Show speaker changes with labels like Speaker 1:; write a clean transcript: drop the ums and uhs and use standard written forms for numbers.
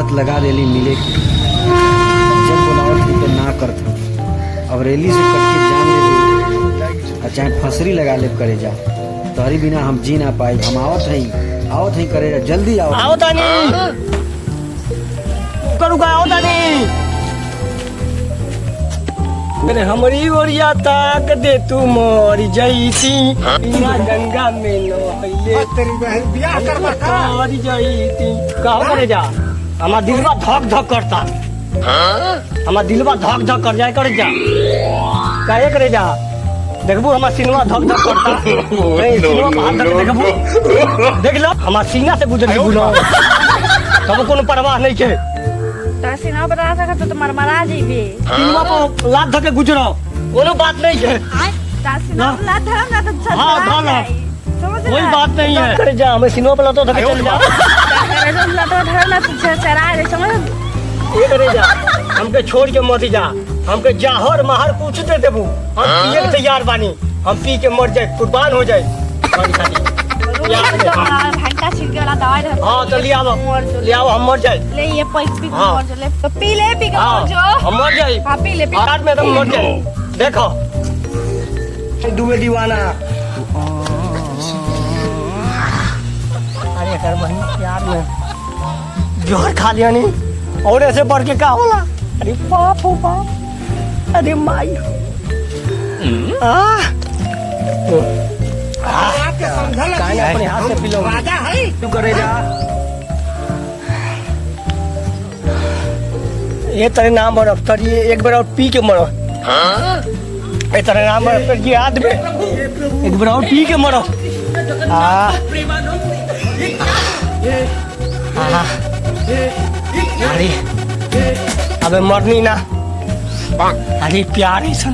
Speaker 1: बात लगा रेली मिले की जब बुलावत थी तो ना करता। अब रेली से कट के जान ले चाहे फसरी लगा ले करे जा तोहरी बिना हम जी ना पाए। हम आवत हई करे जा जल्दी आओ
Speaker 2: तानी करूँगा आओ तानी। अरे हमारी ओरिया ताक दे तू मोर जईती गंगा में नहाइले जईती कहो करे जा। हमार दिलवा धक धक करता, हमार दिलवा धक धक कर जाए करे जा। काहे करे जा देखबू हमार सीनवा धक धक करता। सीनवा पर हाथ धक देखबू देख लो हमार सीना से गुजर के बुलाओ तब कोनो परवाह नहीं के।
Speaker 3: सीना बता सका तो तुम्हार मरा जीबे।
Speaker 2: सीनवा पर लात धके गुजरो कोनो बात नहीं है।
Speaker 3: सीना लात धरम ना तो चल
Speaker 2: हां धरम कोई बात नहीं है। करे जा हमें सीनवा पर लात धके चल जा।
Speaker 3: करे जो लात धरम ना तो चरा रे समझ।
Speaker 2: ये करे जा हमके छोड़ के मत जा। हमके जहर महर कुछ दे देबू हम पिए के तैयार बानी। हम पी के मर जाए कुर्बान हो जाए।
Speaker 3: घंटा छिड़के वाला दवाई दे।
Speaker 2: हां तो ले आओ हम मर जाए।
Speaker 3: ले ये पैक भी मर जाए तो पी ले पी के जो
Speaker 2: हम मर जाए।
Speaker 3: हां पी ले पी
Speaker 2: रात में तुम मर जाए। देखो दुबे दीवाना अरे कर बहन प्यार में जोहर खा लिया नहीं और ऐसे बढ़ के क्या होला। अरे बाप हो बाप अरे माई अपने हाथ से पिलो तू करे जा। ये तेरे नाम और अफ्तर ये एक बार और पी के मरो। ये तेरे नाम और अफ्तर ये हाथ में एक बार और पी के मरो। अरे अबे मरनी ना अरे प्यार है सन